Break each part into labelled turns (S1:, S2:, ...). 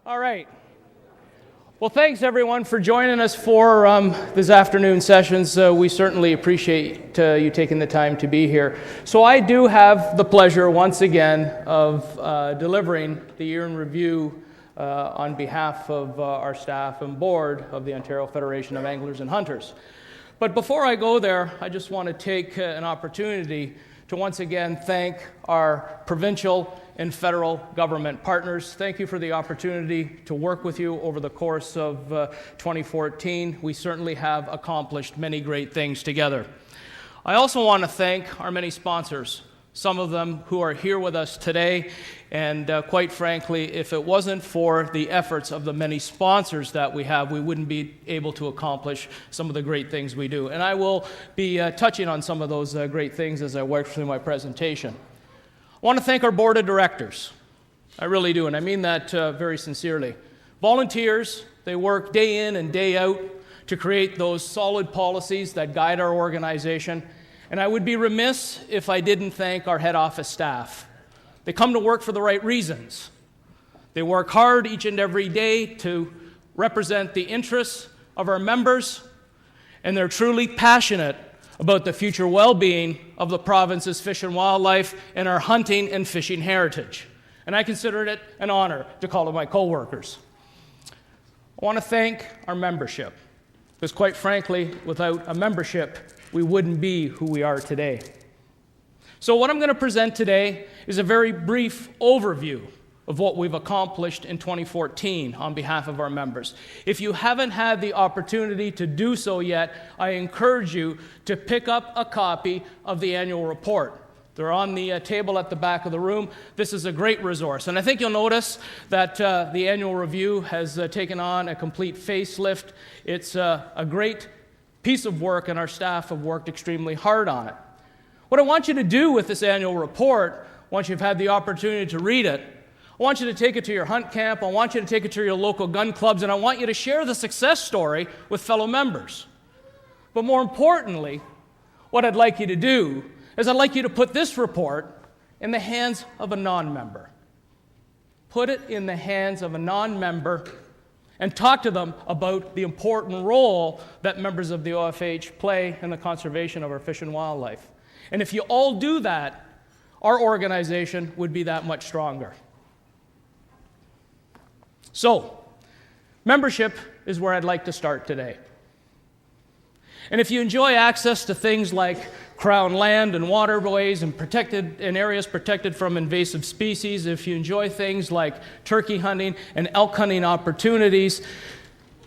S1: All right. Well, thanks everyone for joining us for this afternoon sessions. We certainly appreciate you taking the time to be here. So I do have the pleasure once again of delivering the year in review on behalf of our staff and board of the Ontario Federation of Anglers and Hunters. But before I go there, I just want to take an opportunity to once again thank our provincial and federal government partners. Thank you for the opportunity to work with you over the course of 2014. We certainly have accomplished many great things together. I also want to thank our many sponsors, some of them who are here with us today, and quite frankly, if it wasn't for the efforts of the many sponsors that we have, we wouldn't be able to accomplish some of the great things we do. And I will be touching on some of those great things as I work through my presentation. I want to thank our board of directors. I really do, and I mean that very sincerely. Volunteers, they work day in and day out to create those solid policies that guide our organization. And I would be remiss if I didn't thank our head office staff. They come to work for the right reasons. They work hard each and every day to represent the interests of our members, and they're truly passionate about the future well-being of the province's fish and wildlife and our hunting and fishing heritage. And I consider it an honor to call them my co-workers. I want to thank our membership, because quite frankly, without a membership, we wouldn't be who we are today. So what I'm going to present today is a very brief overview of what we've accomplished in 2014 on behalf of our members. If you haven't had the opportunity to do so yet, I encourage you to pick up a copy of the annual report. They're on the table at the back of the room. This is a great resource. And I think you'll notice that the annual review has taken on a complete facelift. It's a great piece of work, and our staff have worked extremely hard on it. What I want you to do with this annual report, once you've had the opportunity to read it, I want you to take it to your hunt camp, I want you to take it to your local gun clubs, and I want you to share the success story with fellow members. But more importantly, what I'd like you to do is I'd like you to put this report in the hands of a non-member. Put it in the hands of a non-member and talk to them about the important role that members of the OFAH play in the conservation of our fish and wildlife. And if you all do that, our organization would be that much stronger. So, membership is where I'd like to start today. And if you enjoy access to things like Crown land and waterways and areas protected from invasive species, if you enjoy things like turkey hunting and elk hunting opportunities,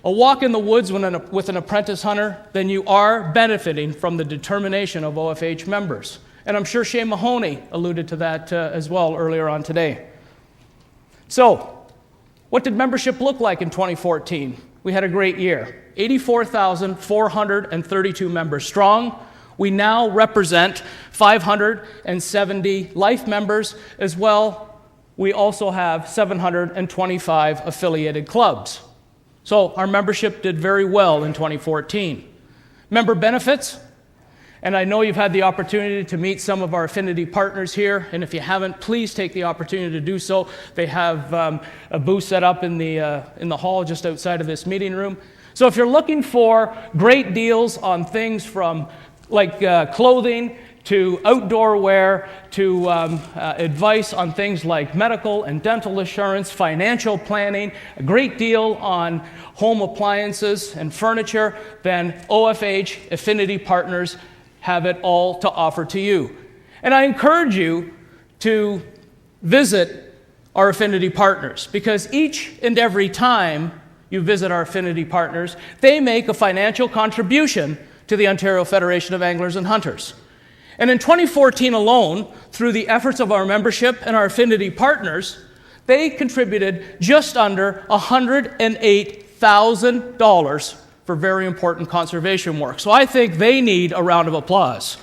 S1: a walk in the woods with an apprentice hunter, then you are benefiting from the determination of OFAH members. And I'm sure Shane Mahoney alluded to that as well earlier on today. So, what did membership look like in 2014? We had a great year. 84,432 members strong. We now represent 570 life members as well. We also have 725 affiliated clubs. So our membership did very well in 2014. Member benefits, and I know you've had the opportunity to meet some of our affinity partners here, and if you haven't, please take the opportunity to do so. They have a booth set up in the hall just outside of this meeting room. So if you're looking for great deals on things from clothing to outdoor wear to advice on things like medical and dental insurance, financial planning, a great deal on home appliances and furniture, then OFAH Affinity Partners have it all to offer to you. And I encourage you to visit our affinity partners, because each and every time you visit our affinity partners, they make a financial contribution to the Ontario Federation of Anglers and Hunters. And in 2014 alone, through the efforts of our membership and our affinity partners, they contributed just under $108,000 for very important conservation work. So I think they need a round of applause.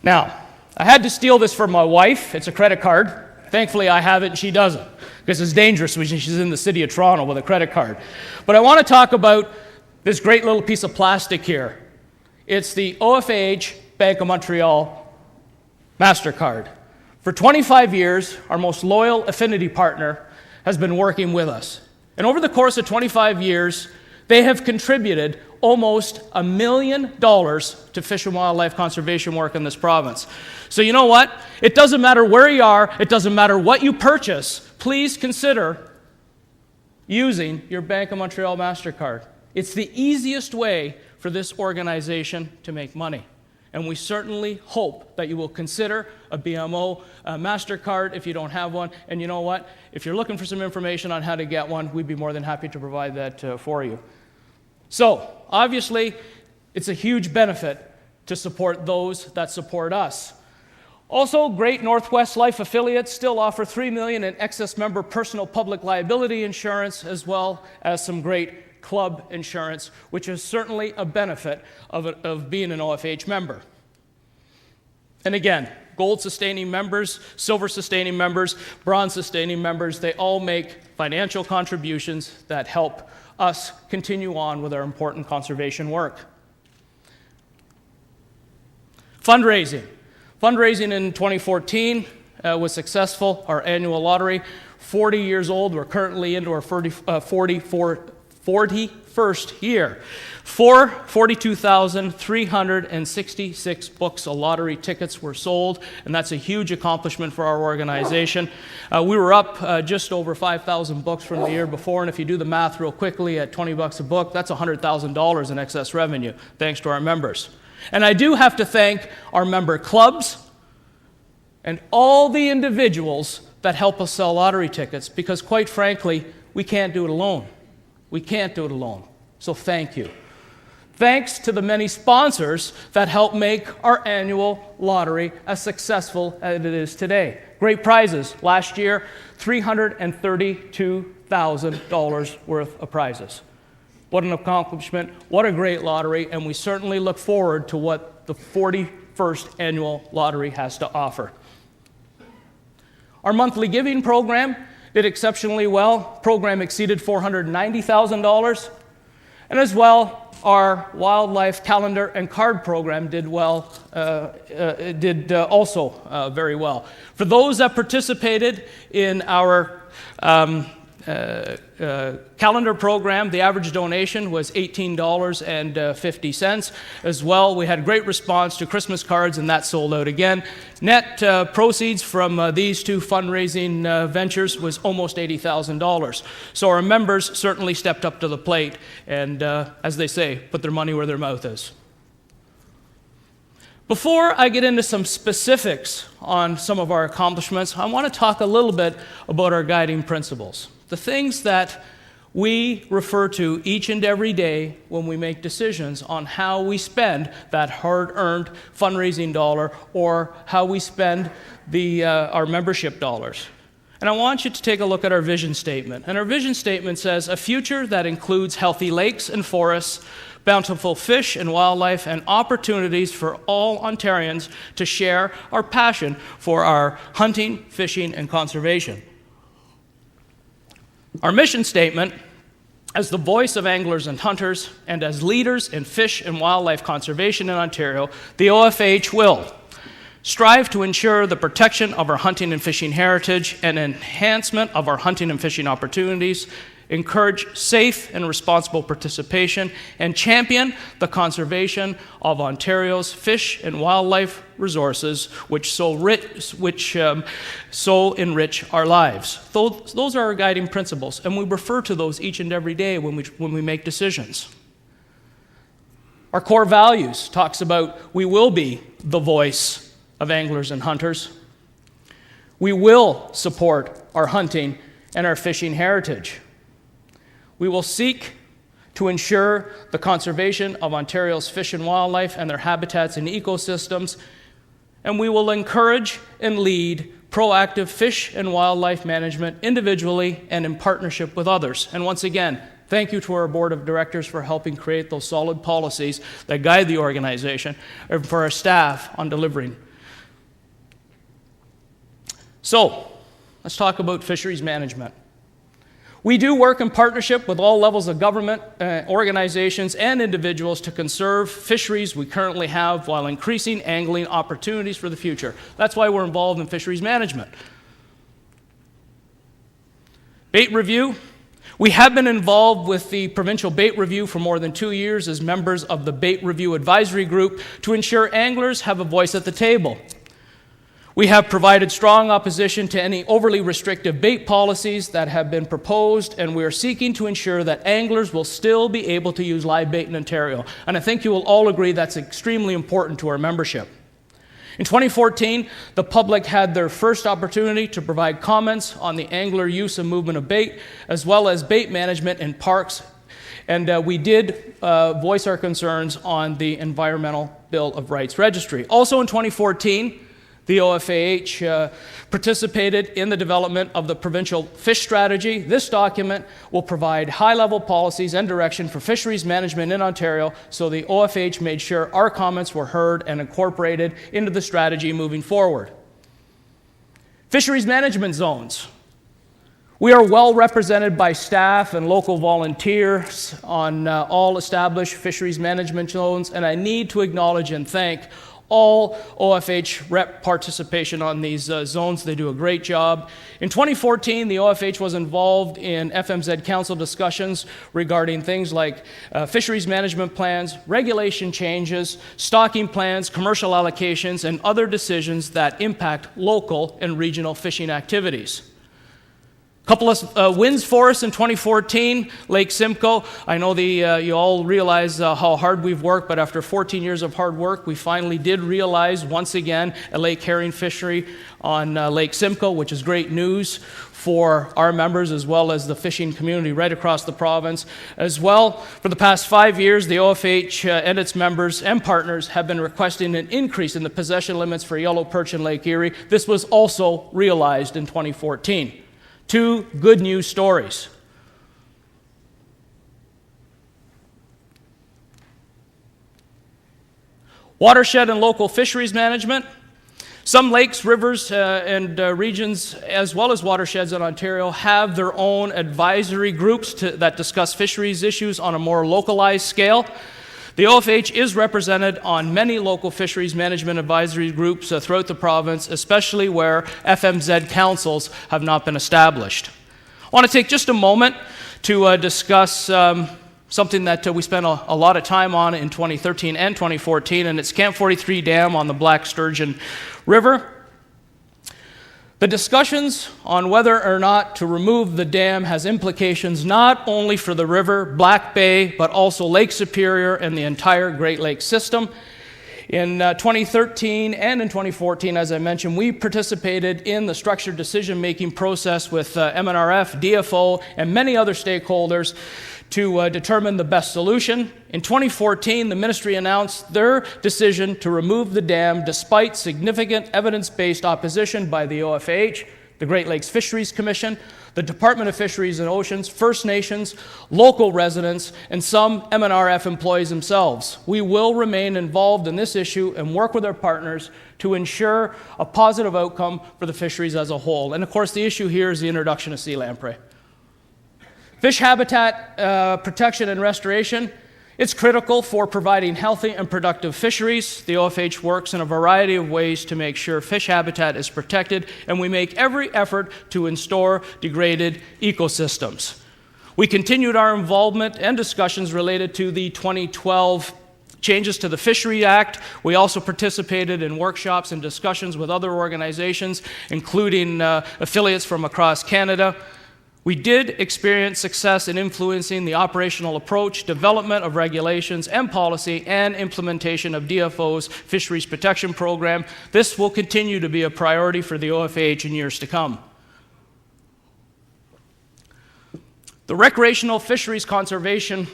S1: Now, I had to steal this from my wife. It's a credit card. Thankfully, I have it and she doesn't, because it's dangerous when she's in the city of Toronto with a credit card. But I want to talk about this great little piece of plastic here. It's the OFAH Bank of Montreal MasterCard. For 25 years, our most loyal affinity partner has been working with us. And over the course of 25 years, they have contributed almost $1 million to fish and wildlife conservation work in this province. So you know what? It doesn't matter where you are, it doesn't matter what you purchase, please consider using your Bank of Montreal MasterCard. It's the easiest way for this organization to make money. And we certainly hope that you will consider a BMO MasterCard if you don't have one. And you know what? If you're looking for some information on how to get one, we'd be more than happy to provide that for you. So, obviously, it's a huge benefit to support those that support us. Also, Great Northwest Life affiliates still offer $3 million in excess member personal public liability insurance, as well as some great club insurance, which is certainly a benefit of being an OFAH member. And again, gold sustaining members, silver sustaining members, bronze sustaining members, they all make financial contributions that help us continue on with our important conservation work. Fundraising. Fundraising in 2014 was successful. Our annual lottery, 40 years old. We're currently into our 41st year. 42,366 books of lottery tickets were sold, and that's a huge accomplishment for our organization. We were up just over 5,000 books from the year before, and if you do the math real quickly at $20 a book, that's $100,000 in excess revenue, thanks to our members. And I do have to thank our member clubs and all the individuals that help us sell lottery tickets, because quite frankly, we can't do it alone. We can't do it alone. So thank you. Thanks to the many sponsors that help make our annual lottery as successful as it is today. Great prizes. Last year, $332,000 worth of prizes. What an accomplishment. What a great lottery. And we certainly look forward to what the 41st annual lottery has to offer. Our monthly giving program did exceptionally well. Program exceeded $490,000. And as well, our wildlife calendar and card program did well, also very well. For those that participated in our calendar program, the average donation was $18.50. As well, we had great response to Christmas cards, and that sold out again. Net proceeds from these two fundraising ventures was almost $80,000. So our members certainly stepped up to the plate and, as they say, put their money where their mouth is. Before I get into some specifics on some of our accomplishments, I want to talk a little bit about our guiding principles. The things that we refer to each and every day when we make decisions on how we spend that hard-earned fundraising dollar or how we spend our membership dollars. And I want you to take a look at our vision statement. And our vision statement says, a future that includes healthy lakes and forests, bountiful fish and wildlife, and opportunities for all Ontarians to share our passion for our hunting, fishing, and conservation. Our mission statement, as the voice of anglers and hunters, and as leaders in fish and wildlife conservation in Ontario, the OFAH will strive to ensure the protection of our hunting and fishing heritage and enhancement of our hunting and fishing opportunities, encourage safe and responsible participation, and champion the conservation of Ontario's fish and wildlife resources, which so enrich our lives. Those are our guiding principles, and we refer to those each and every day when we make decisions. Our core values talks about we will be the voice of anglers and hunters. We will support our hunting and our fishing heritage. We will seek to ensure the conservation of Ontario's fish and wildlife and their habitats and ecosystems, and we will encourage and lead proactive fish and wildlife management individually and in partnership with others. And once again, thank you to our board of directors for helping create those solid policies that guide the organization, and for our staff on delivering. So, let's talk about fisheries management. We do work in partnership with all levels of government, organizations, and individuals to conserve fisheries we currently have while increasing angling opportunities for the future. That's why we're involved in fisheries management. Bait review. We have been involved with the provincial bait review for more than 2 years as members of the Bait Review Advisory Group to ensure anglers have a voice at the table. We have provided strong opposition to any overly restrictive bait policies that have been proposed, and we are seeking to ensure that anglers will still be able to use live bait in Ontario. And I think you will all agree that's extremely important to our membership. In 2014, the public had their first opportunity to provide comments on the angler use and movement of bait, as well as bait management in parks. And we did voice our concerns on the Environmental Bill of Rights Registry. Also in 2014, the OFAH participated in the development of the provincial fish strategy. This document will provide high-level policies and direction for fisheries management in Ontario, so the OFAH made sure our comments were heard and incorporated into the strategy moving forward. Fisheries management zones. We are well represented by staff and local volunteers on all established fisheries management zones, and I need to acknowledge and thank all OFH rep participation on these zones. They do a great job. In 2014, the OFH was involved in FMZ Council discussions regarding things like fisheries management plans, regulation changes, stocking plans, commercial allocations, and other decisions that impact local and regional fishing activities. Couple of wins for us in 2014, Lake Simcoe. I know you all realize how hard we've worked, but after 14 years of hard work, we finally did realize once again a lake herring fishery on Lake Simcoe, which is great news for our members as well as the fishing community right across the province. As well, for the past 5 years, the OFH and its members and partners have been requesting an increase in the possession limits for yellow perch in Lake Erie. This was also realized in 2014. 2 good news stories. Watershed and local fisheries management. Some lakes, rivers, and regions, as well as watersheds in Ontario, have their own advisory groups that discuss fisheries issues on a more localized scale. The OFH is represented on many local fisheries management advisory groups throughout the province, especially where FMZ councils have not been established. I want to take just a moment to discuss something that we spent a lot of time on in 2013 and 2014, and it's Camp 43 Dam on the Black Sturgeon River. The discussions on whether or not to remove the dam has implications not only for the river, Black Bay, but also Lake Superior and the entire Great Lakes system. In 2013 and in 2014, as I mentioned, we participated in the structured decision-making process with MNRF, DFO, and many other stakeholders to determine the best solution. In 2014, the ministry announced their decision to remove the dam despite significant evidence-based opposition by the OFAH, the Great Lakes Fisheries Commission, the Department of Fisheries and Oceans, First Nations, local residents, and some MNRF employees themselves. We will remain involved in this issue and work with our partners to ensure a positive outcome for the fisheries as a whole. And of course, the issue here is the introduction of sea lamprey. Fish habitat protection and restoration. It's critical for providing healthy and productive fisheries. The OFH works in a variety of ways to make sure fish habitat is protected, and we make every effort to restore degraded ecosystems. We continued our involvement and discussions related to the 2012 changes to the Fishery Act. We also participated in workshops and discussions with other organizations, including affiliates from across Canada. We did experience success in influencing the operational approach, development of regulations and policy, and implementation of DFO's Fisheries Protection Program. This will continue to be a priority for the OFAH in years to come. The Recreational Fisheries Conservation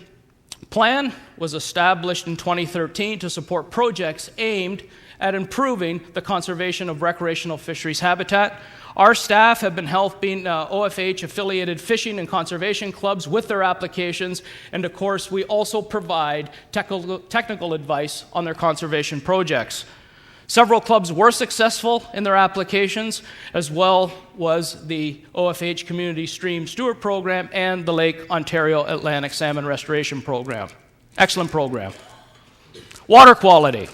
S1: Plan was established in 2013 to support projects aimed at improving the conservation of recreational fisheries habitat. Our staff have been helping OFH-affiliated fishing and conservation clubs with their applications, and of course, we also provide technical advice on their conservation projects. Several clubs were successful in their applications, as well was the OFAH Community Stream Steward Program and the Lake Ontario Atlantic Salmon Restoration Program. Excellent program. Water quality.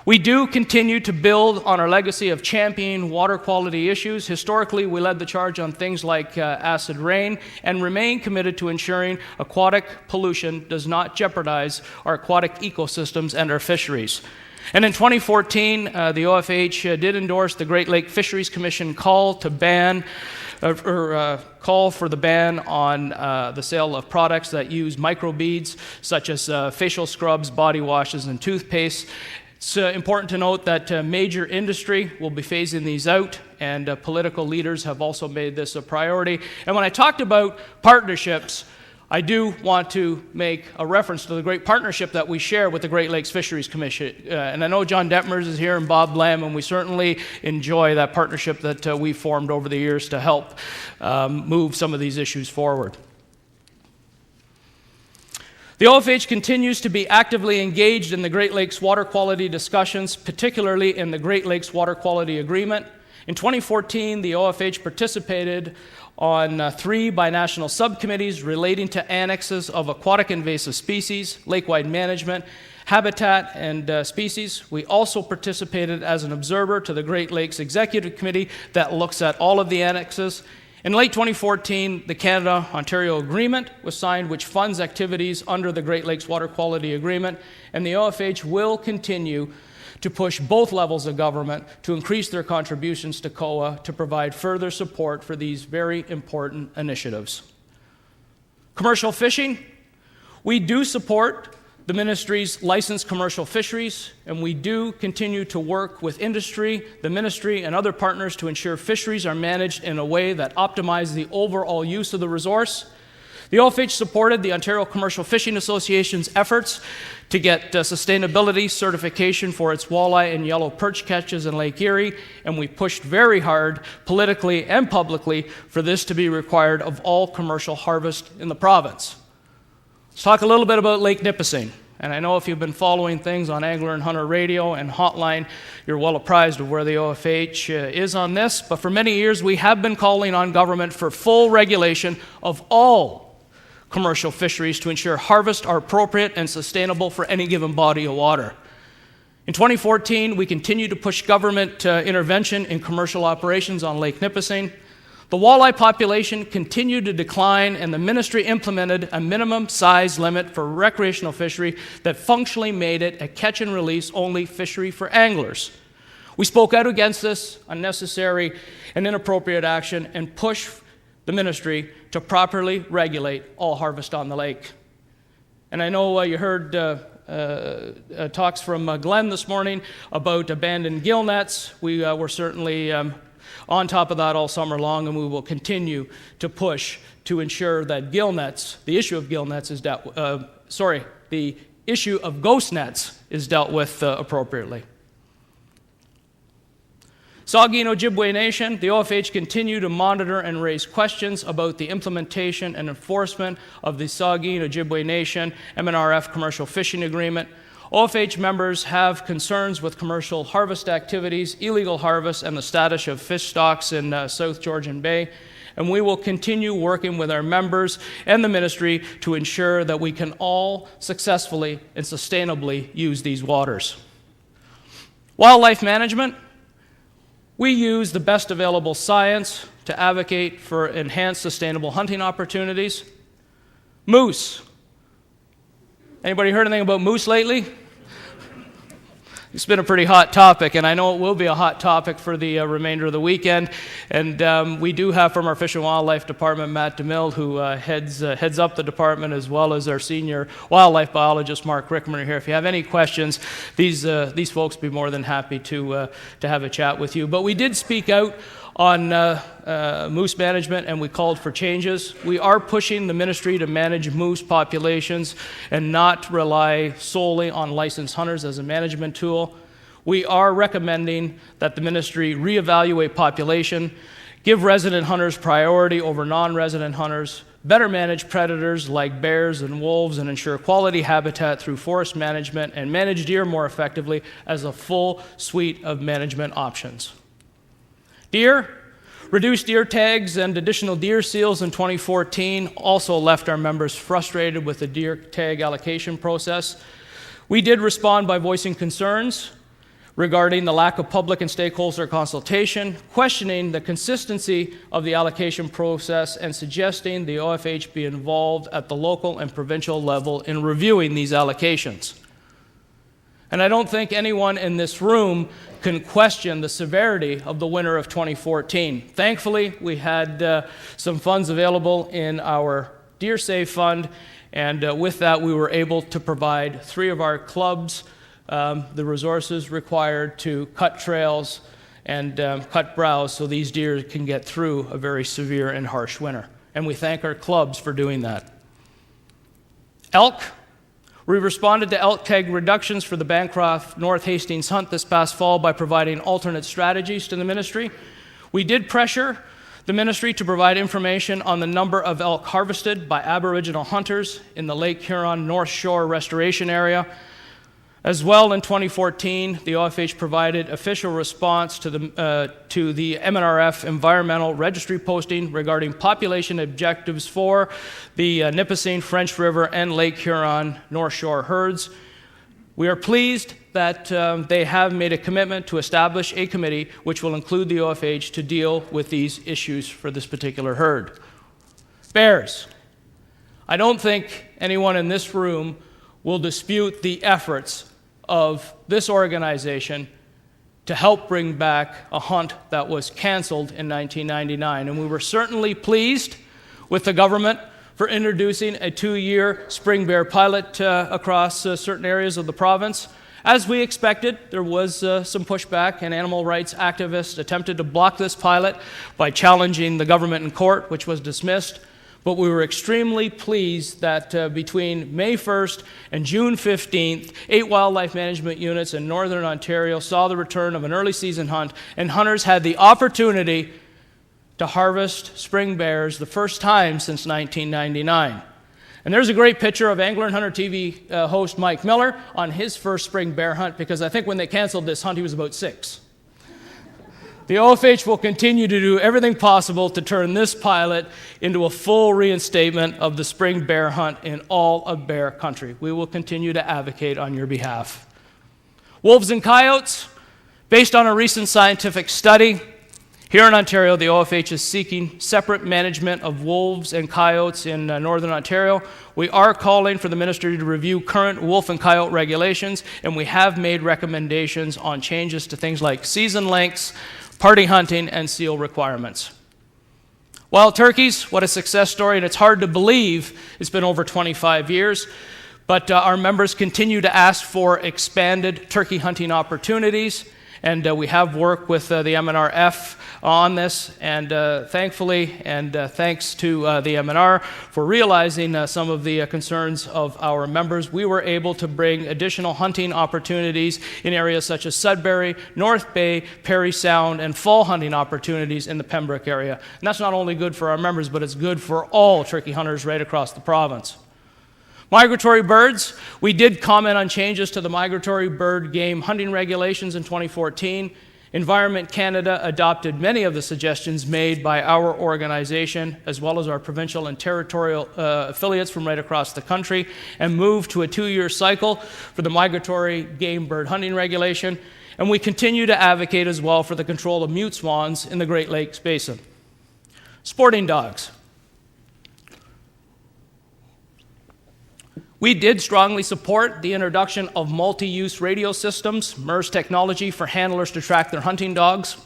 S1: We do continue to build on our legacy of championing water quality issues. Historically, we led the charge on things like acid rain and remain committed to ensuring aquatic pollution does not jeopardize our aquatic ecosystems and our fisheries. And in 2014, the OFAH did endorse the Great Lake Fisheries Commission call to ban call for the ban on the sale of products that use microbeads, such as facial scrubs, body washes, and toothpaste. It's important to note that major industry will be phasing these out, and political leaders have also made this a priority. And when I talked about partnerships, I do want to make a reference to the great partnership that we share with the Great Lakes Fisheries Commission. And I know John Detmers is here and Bob Lamb, and we certainly enjoy that partnership that we formed over the years to help move some of these issues forward. The OFAH continues to be actively engaged in the Great Lakes water quality discussions, particularly in the Great Lakes Water Quality Agreement. In 2014, the OFAH participated on 3 binational subcommittees relating to annexes of aquatic invasive species, lake-wide management, habitat, and species. We also participated as an observer to the Great Lakes Executive Committee that looks at all of the annexes. In late 2014, the Canada-Ontario Agreement was signed, which funds activities under the Great Lakes Water Quality Agreement, and the OFAH will continue to push both levels of government to increase their contributions to COA to provide further support for these very important initiatives. Commercial fishing. We do support the ministry's licensed commercial fisheries, and we do continue to work with industry, the ministry, and other partners to ensure fisheries are managed in a way that optimizes the overall use of the resource. The OFAH supported the Ontario Commercial Fishing Association's efforts to get sustainability certification for its walleye and yellow perch catches in Lake Erie, and we pushed very hard politically and publicly for this to be required of all commercial harvest in the province. Let's talk a little bit about Lake Nipissing. And I know if you've been following things on Angler and Hunter Radio and Hotline, you're well apprised of where the OFAH is on this. But for many years, we have been calling on government for full regulation of all commercial fisheries to ensure harvests are appropriate and sustainable for any given body of water. In 2014, we continued to push government intervention in commercial operations on Lake Nipissing. The walleye population continued to decline, and the ministry implemented a minimum size limit for recreational fishery that functionally made it a catch and release only fishery for anglers. We spoke out against this unnecessary and inappropriate action and pushed the ministry to properly regulate all harvest on the lake. And I know you heard talks from Glenn this morning about abandoned gill nets. We were certainly on top of that all summer long, and we will continue to push to ensure that gill nets, the issue of gill nets is dealt, the issue of ghost nets is dealt with appropriately. Saugeen Ojibwe Nation, the OFAH continue to monitor and raise questions about the implementation and enforcement of the Saugeen Ojibwe Nation MNRF Commercial Fishing Agreement. OFAH members have concerns with commercial harvest activities, illegal harvest, and the status of fish stocks in South Georgian Bay. And we will continue working with our members and the ministry to ensure that we can all successfully and sustainably use these waters. Wildlife management. We use the best available science to advocate for enhanced sustainable hunting opportunities. Moose. Anybody heard anything about moose lately? It's been a pretty hot topic, and I know it will be a hot topic for the remainder of the weekend. And we do have from our Fish and Wildlife Department, Matt DeMille, who heads up the department, as well as our senior wildlife biologist, Mark Rickman, here. If you have any questions, these folks will be more than happy to have a chat with you. But we did speak out on moose management, and we called for changes. We are pushing the ministry to manage moose populations and not rely solely on licensed hunters as a management tool. We are recommending that the ministry reevaluate population, give resident hunters priority over non-resident hunters, better manage predators like bears and wolves, and ensure quality habitat through forest management, and manage deer more effectively as a full suite of management options. Deer, reduced deer tags and additional deer seals in 2014 also left our members frustrated with the deer tag allocation process. We did respond by voicing concerns regarding the lack of public and stakeholder consultation, questioning the consistency of the allocation process, and suggesting the OFH be involved at the local and provincial level in reviewing these allocations. And I don't think anyone in this room can question the severity of the winter of 2014. Thankfully, we had some funds available in our Deer Save Fund, and with that, we were able to provide 3 of our clubs the resources required to cut trails and cut browse so these deer can get through a very severe and harsh winter. And we thank our clubs for doing that. Elk. We responded to elk tag reductions for the Bancroft North Hastings hunt this past fall by providing alternate strategies to the ministry. We did pressure the ministry to provide information on the number of elk harvested by Aboriginal hunters in the Lake Huron North Shore Restoration Area. As well, in 2014, the OFH provided official response to the MNRF environmental registry posting regarding population objectives for the Nipissing, French River, and Lake Huron North Shore herds. We are pleased that they have made a commitment to establish a committee which will include the OFH to deal with these issues for this particular herd. Bears. I don't think anyone in this room will dispute the efforts of this organization to help bring back a hunt that was canceled in 1999. And we were certainly pleased with the government for introducing a 2-year spring bear pilot across certain areas of the province. As we expected, there was some pushback, and animal rights activists attempted to block this pilot by challenging the government in court, which was dismissed. But we were extremely pleased that between May 1st and June 15th, 8 wildlife management units in Northern Ontario saw the return of an early season hunt, and hunters had the opportunity to harvest spring bears the first time since 1999. And there's a great picture of Angler and Hunter TV host Mike Miller on his first spring bear hunt, because I think when they canceled this hunt, he was about 6. The OFH will continue to do everything possible to turn this pilot into a full reinstatement of the spring bear hunt in all of bear country. We will continue to advocate on your behalf. Wolves and coyotes. Based on a recent scientific study, here in Ontario, the OFH is seeking separate management of wolves and coyotes in Northern Ontario. We are calling for the ministry to review current wolf and coyote regulations, and we have made recommendations on changes to things like season lengths, party hunting, and seal requirements. Wild turkeys, what a success story, and it's hard to believe it's been over 25 years, but our members continue to ask for expanded turkey hunting opportunities, and we have worked with the MNRF on this, and thankfully, and thanks to the MNR for realizing some of the concerns of our members, we were able to bring additional hunting opportunities in areas such as Sudbury, North Bay, Parry Sound, and fall hunting opportunities in the Pembroke area. And that's not only good for our members, but it's good for all turkey hunters right across the province. Migratory birds. We did comment on changes to the migratory bird game hunting regulations in 2014. Environment Canada adopted many of the suggestions made by our organization, as well as our provincial and territorial affiliates from right across the country, and moved to a 2-year cycle for the migratory game bird hunting regulation. And we continue to advocate as well for the control of mute swans in the Great Lakes Basin. Sporting dogs. We did strongly support the introduction of multi-use radio systems, MERS technology, for handlers to track their hunting dogs.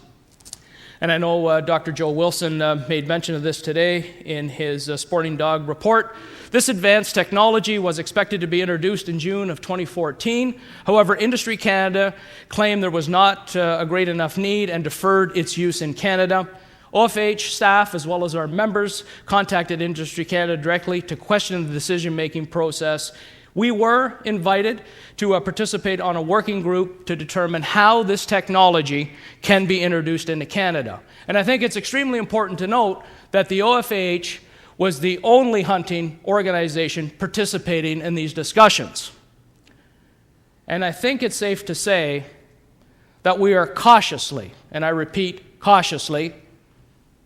S1: And I know Dr. Joe Wilson made mention of this today in his sporting dog report. This advanced technology was expected to be introduced in June of 2014. However, Industry Canada claimed there was not a great enough need and deferred its use in Canada. OFH staff, as well as our members, contacted Industry Canada directly to question the decision-making process. We were invited to participate on a working group to determine how this technology can be introduced into Canada. And I think it's extremely important to note that the OFH was the only hunting organization participating in these discussions. And I think it's safe to say that we are cautiously, and I repeat, cautiously,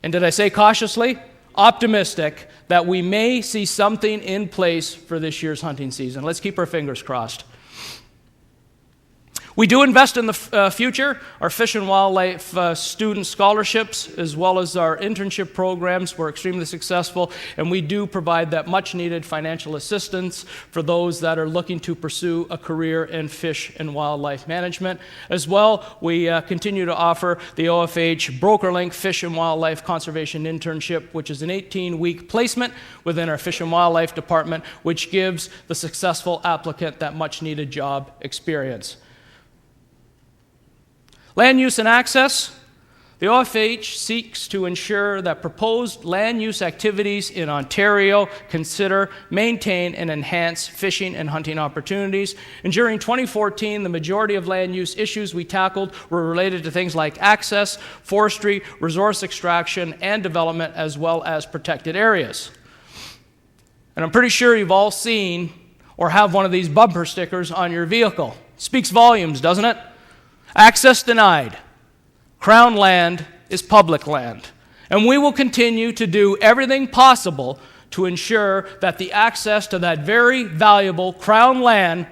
S1: and did I say cautiously? Optimistic that we may see something in place for this year's hunting season. Let's keep our fingers crossed. We do invest in the future. Our Fish and Wildlife student scholarships, as well as our internship programs, were extremely successful, and we do provide that much-needed financial assistance for those that are looking to pursue a career in fish and wildlife management. As well, we continue to offer the OFAH BrokerLink Fish and Wildlife Conservation Internship, which is an 18-week placement within our Fish and Wildlife Department, which gives the successful applicant that much-needed job experience. Land use and access. The OFAH seeks to ensure that proposed land use activities in Ontario consider, maintain, and enhance fishing and hunting opportunities. And during 2014, the majority of land use issues we tackled were related to things like access, forestry, resource extraction, and development, as well as protected areas. And I'm pretty sure you've all seen or have one of these bumper stickers on your vehicle. Speaks volumes, doesn't it? Access denied. Crown land is public land. And we will continue to do everything possible to ensure that the access to that very valuable Crown land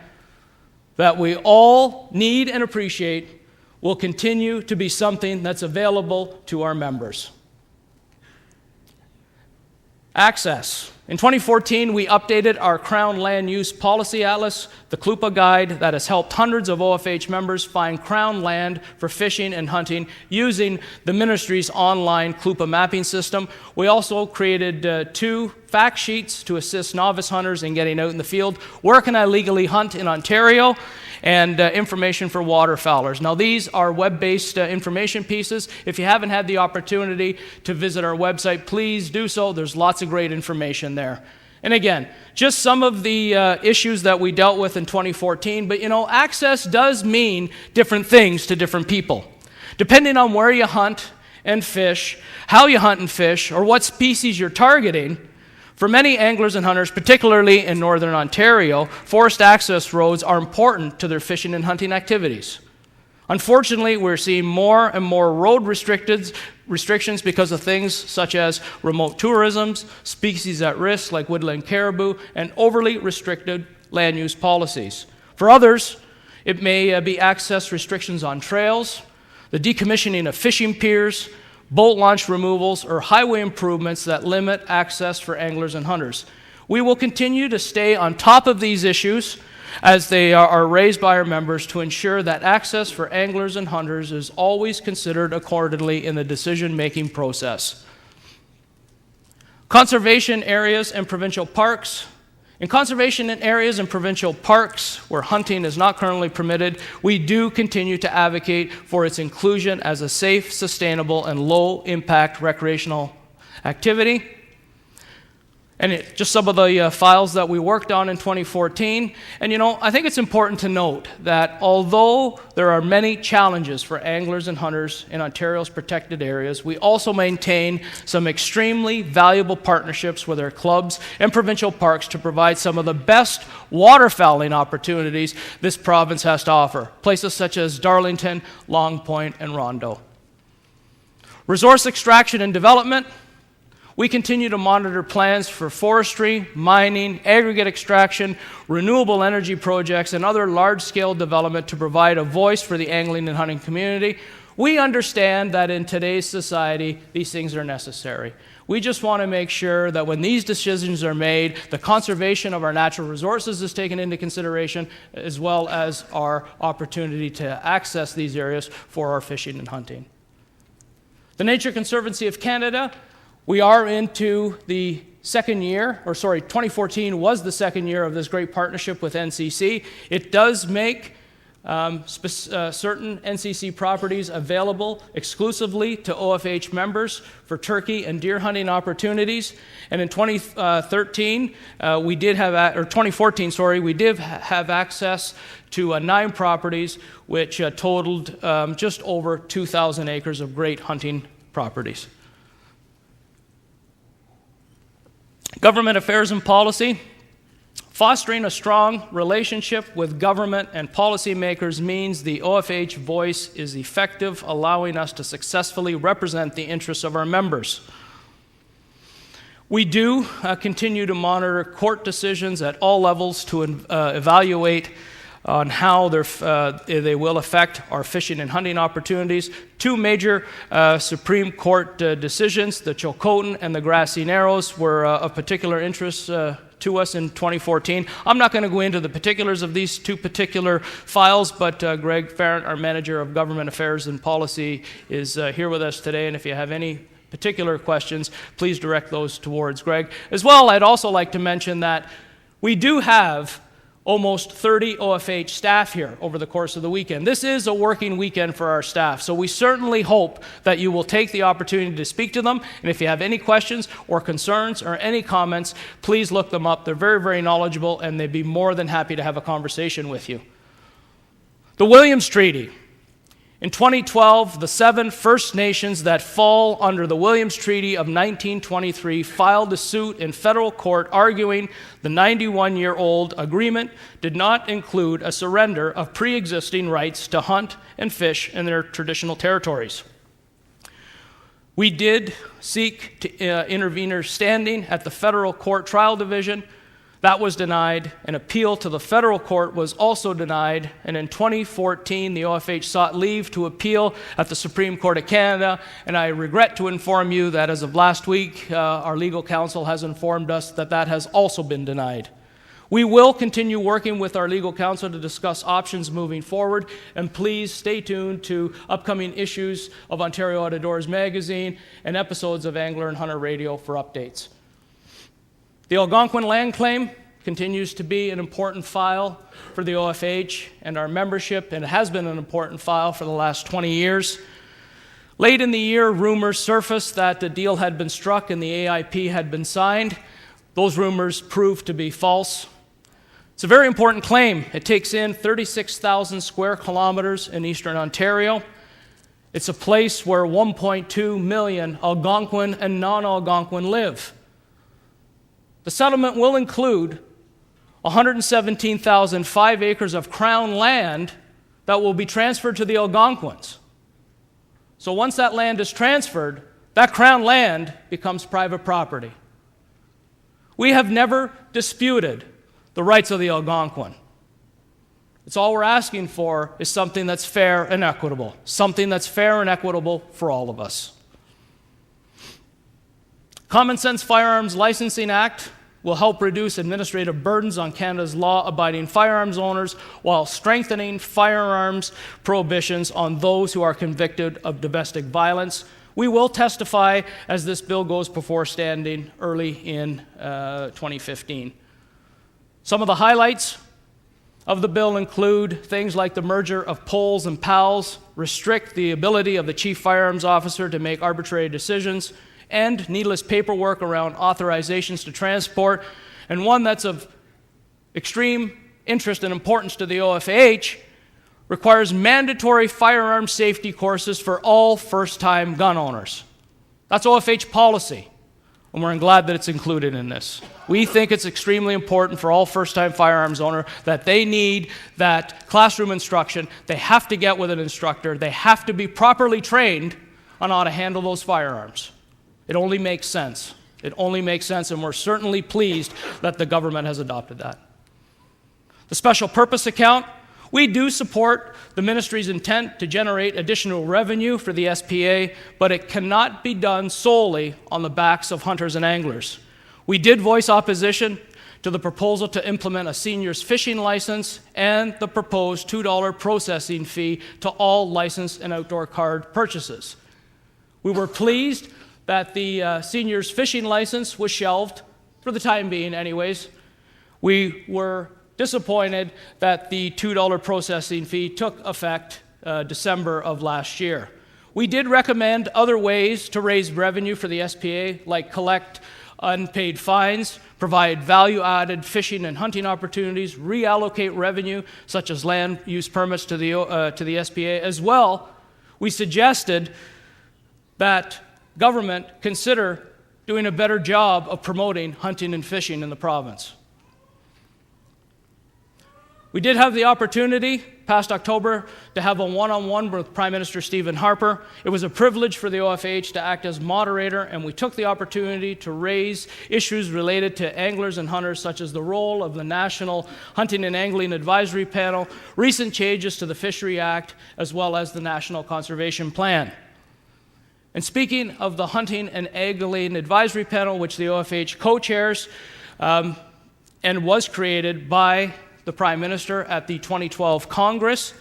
S1: that we all need and appreciate will continue to be something that's available to our members. Access. In 2014, we updated our Crown Land Use Policy Atlas, the CLUPA guide that has helped hundreds of OFH members find Crown land for fishing and hunting using the ministry's online CLUPA mapping system. We also created 2 fact sheets to assist novice hunters in getting out in the field. Where can I legally hunt in Ontario? And information for waterfowlers. Now, these are web-based information pieces. If you haven't had the opportunity to visit our website, please do so. There's lots of great information there. And again, just some of the issues that we dealt with in 2014, but access does mean different things to different people. Depending on where you hunt and fish, how you hunt and fish, or what species you're targeting, for many anglers and hunters, particularly in northern Ontario, forest access roads are important to their fishing and hunting activities. Unfortunately, we're seeing more and more road restrictions because of things such as remote tourism, species at risk like woodland caribou, and overly restricted land use policies. For others, it may be access restrictions on trails, the decommissioning of fishing piers, boat launch removals, or highway improvements that limit access for anglers and hunters. We will continue to stay on top of these issues as they are raised by our members to ensure that access for anglers and hunters is always considered accordingly in the decision-making process. Conservation areas and provincial parks. In conservation areas and provincial parks where hunting is not currently permitted, we do continue to advocate for its inclusion as a safe, sustainable, and low-impact recreational activity. And just some of the files that we worked on in 2014. And I think it's important to note that although there are many challenges for anglers and hunters in Ontario's protected areas, we also maintain some extremely valuable partnerships with our clubs and provincial parks to provide some of the best waterfowling opportunities this province has to offer. Places such as Darlington, Long Point, and Rondo. Resource extraction and development. We continue to monitor plans for forestry, mining, aggregate extraction, renewable energy projects, and other large-scale development to provide a voice for the angling and hunting community. We understand that in today's society, these things are necessary. We just want to make sure that when these decisions are made, the conservation of our natural resources is taken into consideration, as well as our opportunity to access these areas for our fishing and hunting. The Nature Conservancy of Canada. We are into the second year, 2014 was the second year of this great partnership with NCC. It does make certain NCC properties available exclusively to OFH members for turkey and deer hunting opportunities. And in 2014, we did have access to 9 properties, which totaled just over 2,000 acres of great hunting properties. Government affairs and policy. Fostering a strong relationship with government and policymakers means the OFAH voice is effective, allowing us to successfully represent the interests of our members. We do continue to monitor court decisions at all levels to evaluate on how they will affect our fishing and hunting opportunities. Two major Supreme Court decisions, the Chilcotin and the Grassy Narrows, were of particular interest to us in 2014. I'm not going to go into the particulars of these two particular files, but Greg Farrant, our Manager of Government Affairs and Policy, is here with us today, and if you have any particular questions, please direct those towards Greg. As well, I'd also like to mention that we do have almost 30 OFAH staff here over the course of the weekend. This is a working weekend for our staff, so we certainly hope that you will take the opportunity to speak to them, and if you have any questions or concerns or any comments, please look them up. They're very, very knowledgeable, and they'd be more than happy to have a conversation with you. The Williams Treaty. In 2012, the 7 First Nations that fall under the Williams Treaty of 1923 filed a suit in federal court arguing the 91-year-old agreement did not include a surrender of pre-existing rights to hunt and fish in their traditional territories. We did seek to intervener standing at the federal court trial division. That was denied. An appeal to the federal court was also denied, and in 2014, the OFH sought leave to appeal at the Supreme Court of Canada, and I regret to inform you that as of last week, our legal counsel has informed us that that has also been denied. We will continue working with our legal counsel to discuss options moving forward, and please stay tuned to upcoming issues of Ontario Out of Doors magazine and episodes of Angler and Hunter Radio for updates. The Algonquin land claim continues to be an important file for the OFH and our membership, and it has been an important file for the last 20 years. Late in the year, rumors surfaced that the deal had been struck and the AIP had been signed. Those rumors proved to be false. It's a very important claim. It takes in 36,000 square kilometers in eastern Ontario. It's a place where 1.2 million Algonquin and non-Algonquin live. The settlement will include 117,005 acres of Crown land that will be transferred to the Algonquins. So once that land is transferred, that Crown land becomes private property. We have never disputed the rights of the Algonquin. It's all we're asking for is something that's fair and equitable, something that's fair and equitable for all of us. Common Sense Firearms Licensing Act will help reduce administrative burdens on Canada's law-abiding firearms owners while strengthening firearms prohibitions on those who are convicted of domestic violence. We will testify as this bill goes before standing early in 2015. Some of the highlights of the bill include things like the merger of POLs and PALs, restrict the ability of the Chief Firearms Officer to make arbitrary decisions, and needless paperwork around authorizations to transport, and one that's of extreme interest and importance to the OFAH, requires mandatory firearm safety courses for all first-time gun owners. That's OFH policy, and we're glad that it's included in this. We think it's extremely important for all first-time firearms owners that they need that classroom instruction. They have to get with an instructor. They have to be properly trained on how to handle those firearms. It only makes sense. It only makes sense, and we're certainly pleased that the government has adopted that. The special purpose account, we do support the ministry's intent to generate additional revenue for the SPA, but it cannot be done solely on the backs of hunters and anglers. We did voice opposition to the proposal to implement a seniors fishing license and the proposed $2 processing fee to all licensed and outdoor card purchases. We were pleased that the seniors fishing license was shelved, for the time being anyways. We were disappointed that the $2 processing fee took effect December of last year. We did recommend other ways to raise revenue for the SPA, like collect unpaid fines, provide value-added fishing and hunting opportunities, reallocate revenue, such as land use permits to the SPA. As well, we suggested that government consider doing a better job of promoting hunting and fishing in the province. We did have the opportunity, past October, to have a one-on-one with Prime Minister Stephen Harper. It was a privilege for the OFAH to act as moderator, and we took the opportunity to raise issues related to anglers and hunters, such as the role of the National Hunting and Angling Advisory Panel, recent changes to the Fishery Act, as well as the National Conservation Plan. And speaking of the Hunting and Angling Advisory Panel, which the OFAH co-chairs and was created by the Prime Minister at the 2012 Congress,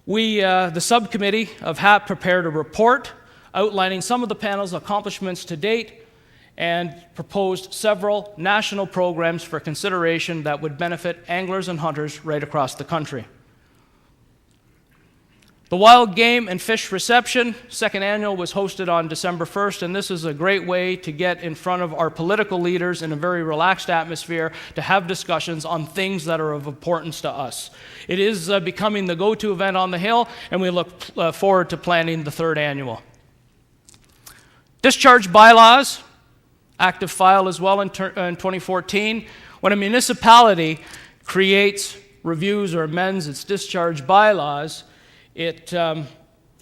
S1: the subcommittee of HAP prepared a report outlining some of the panel's accomplishments to date and proposed several national programs for consideration that would benefit anglers and hunters right across the country. The Wild Game and Fish Reception, second annual, was hosted on December 1st, and this is a great way to get in front of our political leaders in a very relaxed atmosphere to have discussions on things that are of importance to us. It is becoming the go-to event on the Hill, and we look forward to planning the third annual. Discharge bylaws, active file as well in 2014. When a municipality creates, reviews, or amends its discharge bylaws, it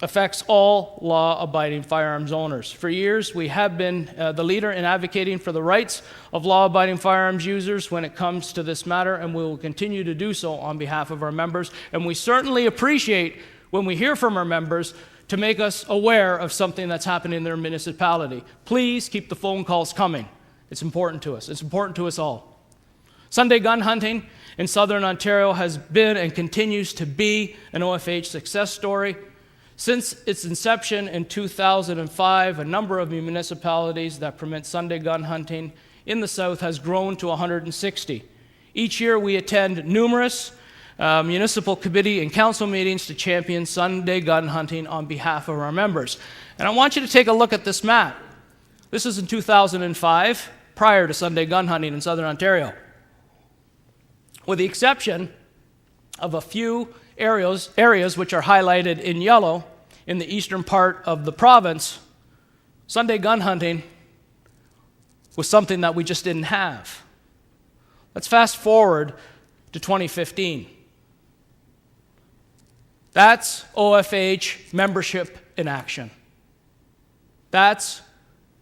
S1: affects all law-abiding firearms owners. For years, we have been the leader in advocating for the rights of law-abiding firearms users when it comes to this matter, and we will continue to do so on behalf of our members. And we certainly appreciate when we hear from our members to make us aware of something that's happening in their municipality. Please keep the phone calls coming. It's important to us. It's important to us all. Sunday gun hunting in Southern Ontario has been and continues to be an OFAH success story. Since its inception in 2005, a number of municipalities that permit Sunday gun hunting in the South has grown to 160. Each year we attend numerous municipal committee and council meetings to champion Sunday gun hunting on behalf of our members. And I want you to take a look at this map. This is in 2005, prior to Sunday gun hunting in Southern Ontario. With the exception of a few areas which are highlighted in yellow in the eastern part of the province, Sunday gun hunting was something that we just didn't have. Let's fast forward to 2015. That's OFAH membership in action. That's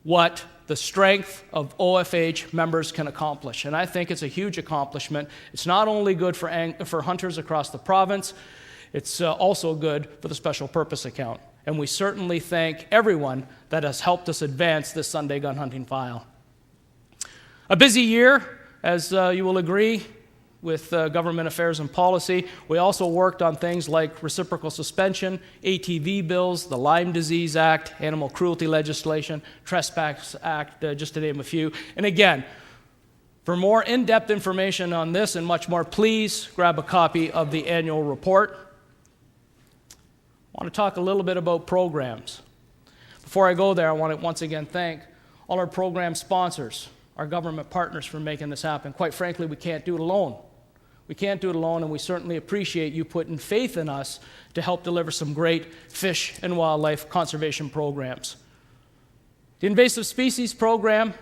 S1: what the strength of OFAH members can accomplish. And I think it's a huge accomplishment. It's not only good for hunters across the province, it's also good for the special purpose account. And we certainly thank everyone that has helped us advance this Sunday gun hunting file. A busy year, as you will agree, with government affairs and policy. We also worked on things like reciprocal suspension, ATV bills, the Lyme Disease Act, animal cruelty legislation, Trespass Act, just to name a few. And again, for more in-depth information on this and much more, please grab a copy of the annual report. I want to talk a little bit about programs. Before I go there, I want to once again thank all our program sponsors, our government partners for making this happen. Quite frankly, we can't do it alone. We can't do it alone, and we certainly appreciate you putting faith in us to help deliver some great fish and wildlife conservation programs. The Invasive Species Program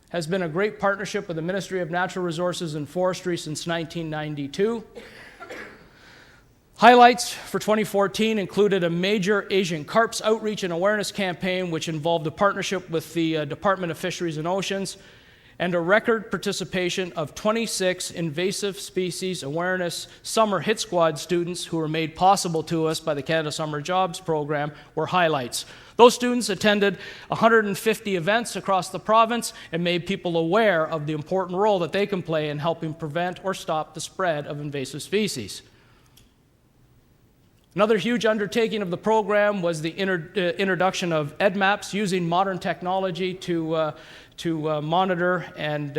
S1: has been a great partnership with the Ministry of Natural Resources and Forestry since 1992. Highlights for 2014 included a major Asian carps outreach and awareness campaign, which involved a partnership with the Department of Fisheries and Oceans, and a record participation of 26 invasive species awareness summer hit squad students who were made possible to us by the Canada Summer Jobs Program were highlights. Those students attended 150 events across the province and made people aware of the important role that they can play in helping prevent or stop the spread of invasive species. Another huge undertaking of the program was the introduction of EDMAPs, using modern technology to monitor and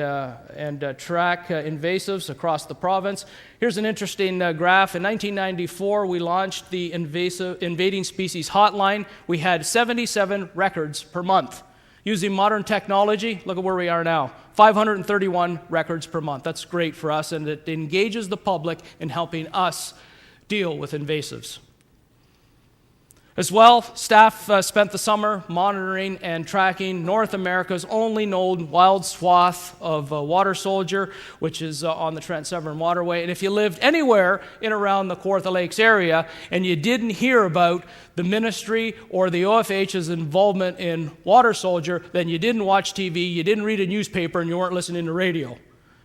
S1: track invasives across the province. Here's an interesting graph. In 1994, we launched the Invading Species Hotline. We had 77 records per month. Using modern technology, look at where we are now, 531 records per month. That's great for us, and it engages the public in helping us deal with invasives. As well, staff spent the summer monitoring and tracking North America's only known wild swath of water soldier, which is on the Trent-Severn Waterway. And if you lived anywhere in around the Kawartha Lakes area and you didn't hear about the ministry or the OFAH's involvement in water soldier, then you didn't watch TV, you didn't read a newspaper, and you weren't listening to radio.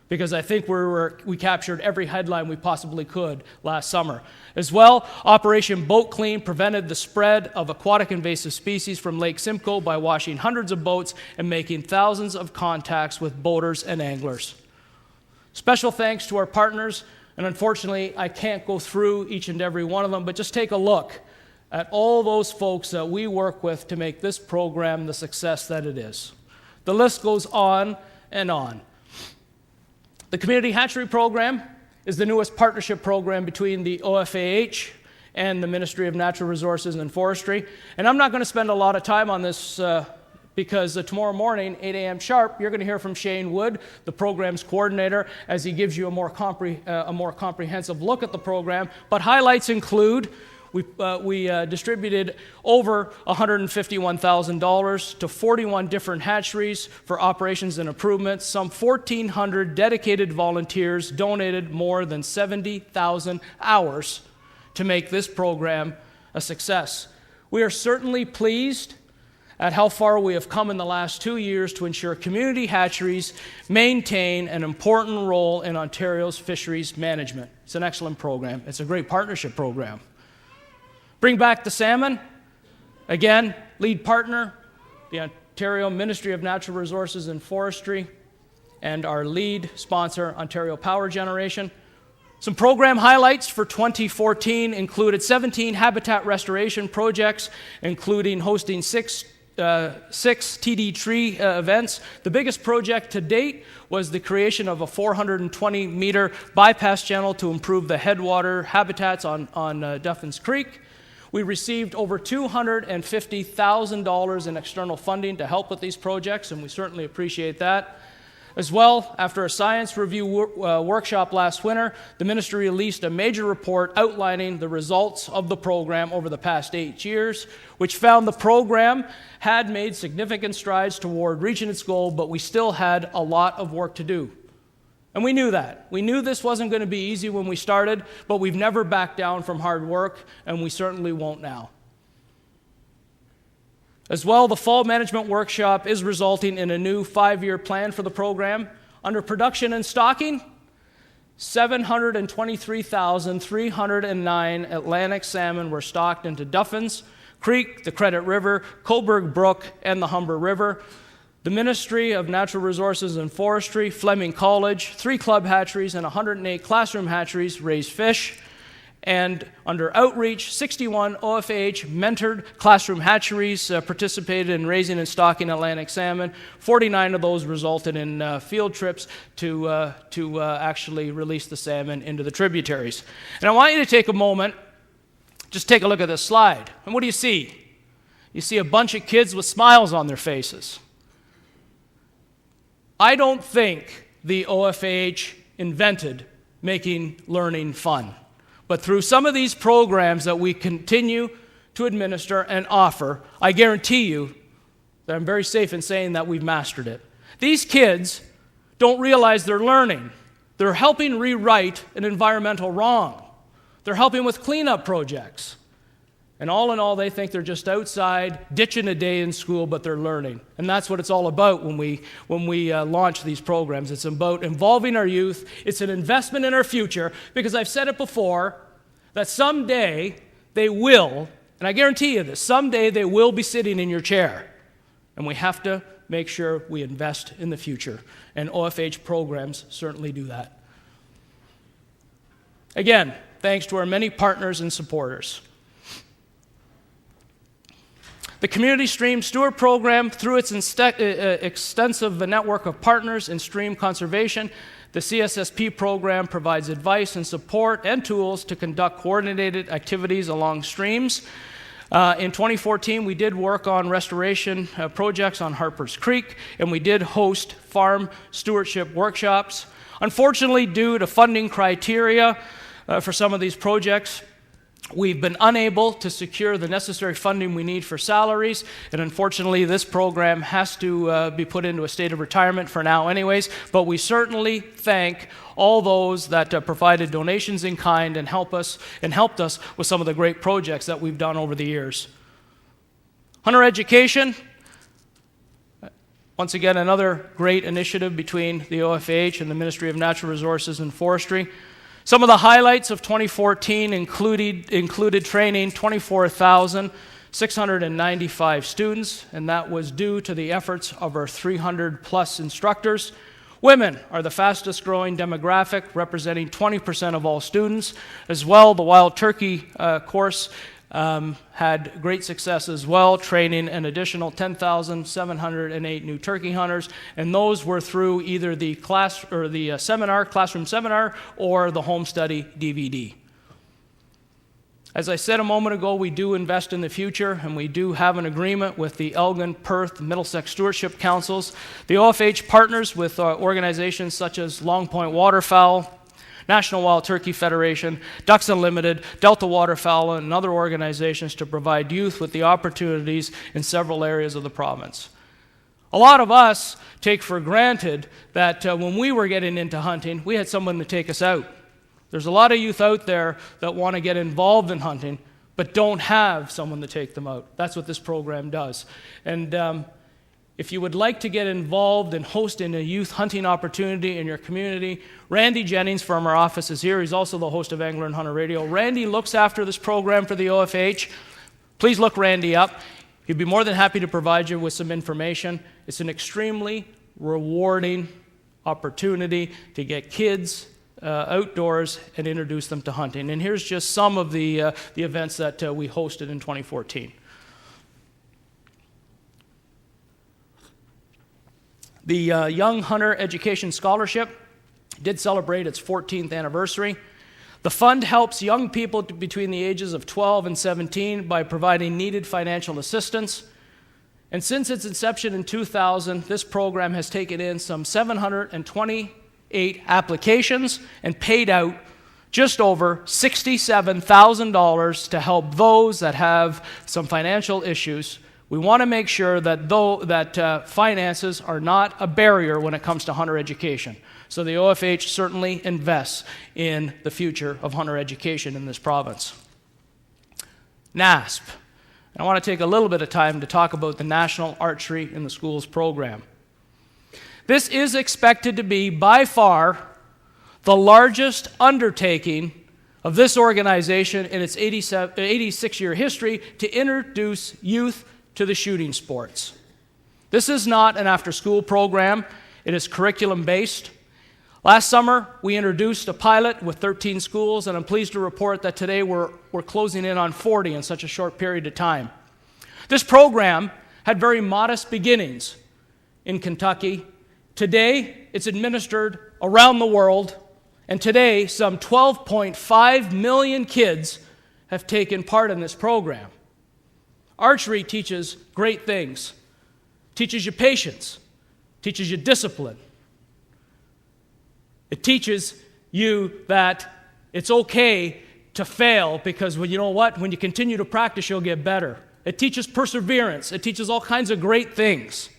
S1: Because I think we captured every headline we possibly could last summer. As well, Operation Boat Clean prevented the spread of aquatic invasive species from Lake Simcoe by washing hundreds of boats and making thousands of contacts with boaters and anglers. Special thanks to our partners, and unfortunately, I can't go through each and every one of them, but just take a look at all those folks that we work with to make this program the success that it is. The list goes on and on. The Community Hatchery Program is the newest partnership program between the OFAH and the Ministry of Natural Resources and Forestry. And I'm not going to spend a lot of time on this because tomorrow morning, 8 a.m. sharp, you're going to hear from Shane Wood, the program's coordinator, as he gives you a more comprehensive look at the program. But highlights include we distributed over $151,000 to 41 different hatcheries for operations and improvements. Some 1,400 dedicated volunteers donated more than 70,000 hours to make this program a success. We are certainly pleased at how far we have come in the last 2 years to ensure community hatcheries maintain an important role in Ontario's fisheries management. It's an excellent program. It's a great partnership program. Bring Back the Salmon, again, lead partner, the Ontario Ministry of Natural Resources and Forestry, and our lead sponsor, Ontario Power Generation. Some program highlights for 2014 included 17 habitat restoration projects, including hosting six TD tree events. The biggest project to date was the creation of a 420-meter bypass channel to improve the headwater habitats on Duffins Creek. We received over $250,000 in external funding to help with these projects, and we certainly appreciate that. As well, after a science review workshop last winter, the ministry released a major report outlining the results of the program over the past 8 years, which found the program had made significant strides toward reaching its goal, but we still had a lot of work to do. And we knew that. We knew this wasn't going to be easy when we started, but we've never backed down from hard work, and we certainly won't now. As well, the fall management workshop is resulting in a new 5-year plan for the program. Under production and stocking, 723,309 Atlantic salmon were stocked into Duffins Creek, the Credit River, Coburg Brook, and the Humber River. The Ministry of Natural Resources and Forestry, Fleming College, 3 club hatcheries, and 108 classroom hatcheries raised fish. And under outreach, 61 OFAH mentored classroom hatcheries participated in raising and stocking Atlantic salmon. 49 of those resulted in field trips to actually release the salmon into the tributaries. And I want you to take a moment, just take a look at this slide. And what do you see? You see a bunch of kids with smiles on their faces. I don't think the OFAH invented making learning fun. But through some of these programs that we continue to administer and offer, I guarantee you that I'm very safe in saying that we've mastered it. These kids don't realize they're learning. They're helping rewrite an environmental wrong. They're helping with cleanup projects. And all in all, they think they're just outside, ditching a day in school, but they're learning. And that's what it's all about when we launch these programs. It's about involving our youth. It's an investment in our future, because I've said it before, that someday they will, and I guarantee you this, someday they will be sitting in your chair. And we have to make sure we invest in the future. And OFH programs certainly do that. Again, thanks to our many partners and supporters. The Community Stream Steward Program, through its extensive network of partners in stream conservation, the CSSP program provides advice and support and tools to conduct coordinated activities along streams. In 2014, we did work on restoration projects on Harpers Creek, and we did host farm stewardship workshops. Unfortunately, due to funding criteria for some of these projects, We've been unable to secure the necessary funding we need for salaries, and unfortunately this program has to be put into a state of retirement for now anyways, but we certainly thank all those that provided donations in kind and helped us with some of the great projects that we've done over the years. Hunter education, once again another great initiative between the OFAH and the Ministry of Natural Resources and Forestry. Some of the highlights of 2014 included training 24,695 students, and that was due to the efforts of our 300-plus instructors. Women are the fastest growing demographic, representing 20% of all students. As well, the wild turkey course had great success as well, training an additional 10,708 new turkey hunters, and those were through either the classroom seminar, or the home study DVD. As I said a moment ago, we do invest in the future, and we do have an agreement with the Elgin, Perth, Middlesex Stewardship Councils. The OFH partners with organizations such as Long Point Waterfowl, National Wild Turkey Federation, Ducks Unlimited, Delta Waterfowl, and other organizations to provide youth with the opportunities in several areas of the province. A lot of us take for granted that when we were getting into hunting, we had someone to take us out. There's a lot of youth out there that want to get involved in hunting, but don't have someone to take them out. That's what this program does. And if you would like to get involved in hosting a youth hunting opportunity in your community, Randy Jennings from our office is here. He's also the host of Angler and Hunter Radio. Randy looks after this program for the OFH. Please look Randy up. He'd be more than happy to provide you with some information. It's an extremely rewarding opportunity to get kids outdoors and introduce them to hunting. And here's just some of the events that we hosted in 2014. The Young Hunter Education Scholarship did celebrate its 14th anniversary. The fund helps young people between the ages of 12 and 17 by providing needed financial assistance. And since its inception in 2000, this program has taken in some 728 applications and paid out just over $67,000 to help those that have some financial issues. We want to make sure that finances are not a barrier when it comes to hunter education. So the OFH certainly invests in the future of hunter education in this province. NASP. I want to take a little bit of time to talk about the National Archery in the Schools program. This is expected to be by far the largest undertaking of this organization in its 86-year history to introduce youth to the shooting sports. This is not an after-school program. It is curriculum-based. Last summer, we introduced a pilot with 13 schools, and I'm pleased to report that today we're closing in on 40 in such a short period of time. This program had very modest beginnings in Kentucky. Today, it's administered around the world, and today, some 12.5 million kids have taken part in this program. Archery teaches great things. Teaches you patience. Teaches you discipline. It teaches you that it's okay to fail because, well, you know what? When you continue to practice, you'll get better. It teaches perseverance. It teaches all kinds of great things.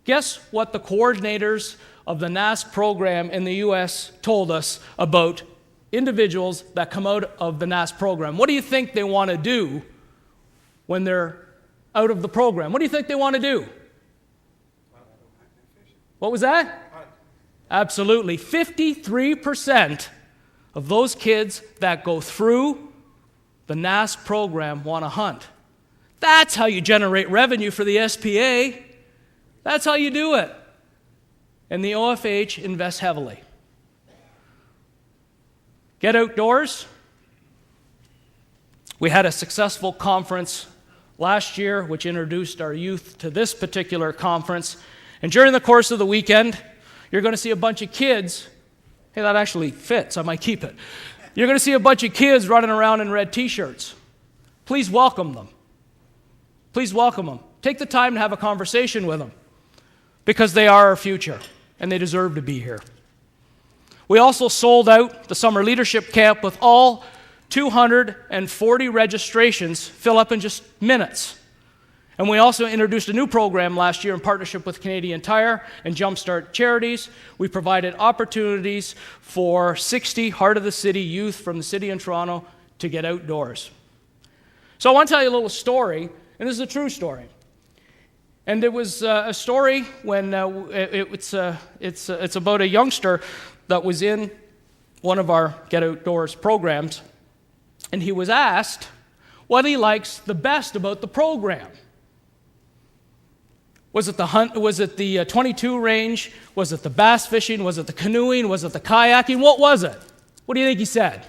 S1: Guess what the coordinators of the NASP program in the U.S. told us about individuals that come out of the NASP program? What do you think they want to do when they're out of the program? What do you think they want to do? What was that? Absolutely. 53% of those kids that go through the NASP program want to hunt. That's how you generate revenue for the SPA. That's how you do it. And the OFH invests heavily. Get outdoors. We had a successful conference last year which introduced our youth to this particular conference. And during the course of the weekend, you're going to see a bunch of kids. Hey, that actually fits. I might keep it. You're going to see a bunch of kids running around in red t-shirts. Please welcome them. Please welcome them. Take the time to have a conversation with them because they are our future and they deserve to be here. We also sold out the summer leadership camp with all 240 registrations fill up in just minutes. And we also introduced a new program last year in partnership with Canadian Tire and Jumpstart Charities. We provided opportunities for 60 Heart of the City youth from the city of Toronto to get outdoors. So I want to tell you a little story, and this is a true story. And it was a story when it's about a youngster that was in one of our Get Outdoors programs, and he was asked what he likes the best about the program. Was it the hunt? Was it the 22 range? Was it the bass fishing? Was it the canoeing? Was it the kayaking? What was it? What do you think he said?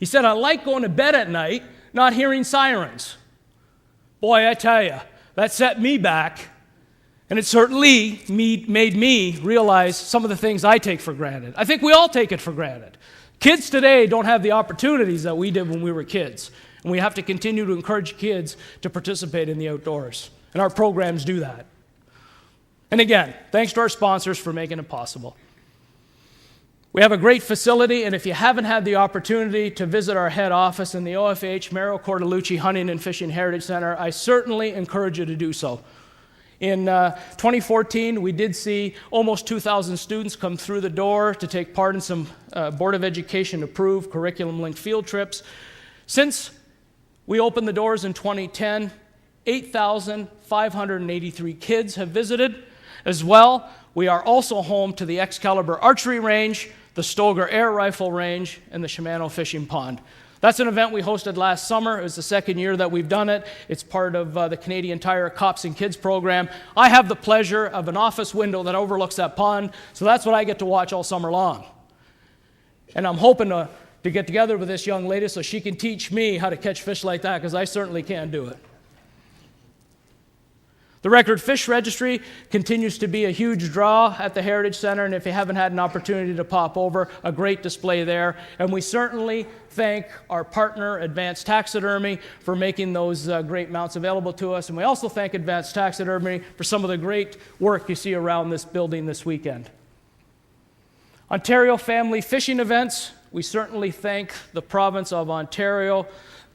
S1: He said, I like going to bed at night, not hearing sirens. Boy, I tell you, that set me back, and it certainly made me realize some of the things I take for granted. I think we all take it for granted. Kids today don't have the opportunities that we did when we were kids, and we have to continue to encourage kids to participate in the outdoors. And our programs do that. And again, thanks to our sponsors for making it possible. We have a great facility, and if you haven't had the opportunity to visit our head office in the OFAH Mario Cortellucci Hunting and Fishing Heritage Center, I certainly encourage you to do so. In 2014, we did see almost 2,000 students come through the door to take part in some Board of Education approved curriculum-linked field trips. Since we opened the doors in 2010, 8,583 kids have visited. As well, we are also home to the Excalibur Archery Range, the Stoger Air Rifle Range, and the Shimano Fishing Pond. That's an event we hosted last summer. It was the second year that we've done it. It's part of the Canadian Tire Cops and Kids program. I have the pleasure of an office window that overlooks that pond, so that's what I get to watch all summer long. And I'm hoping to get together with this young lady so she can teach me how to catch fish like that, because I certainly can't do it. The Record Fish Registry continues to be a huge draw at the Heritage Center, and if you haven't had an opportunity to pop over, a great display there. And we certainly thank our partner, Advanced Taxidermy, for making those great mounts available to us. And we also thank Advanced Taxidermy for some of the great work you see around this building this weekend. Ontario Family Fishing Events, we certainly thank the province of Ontario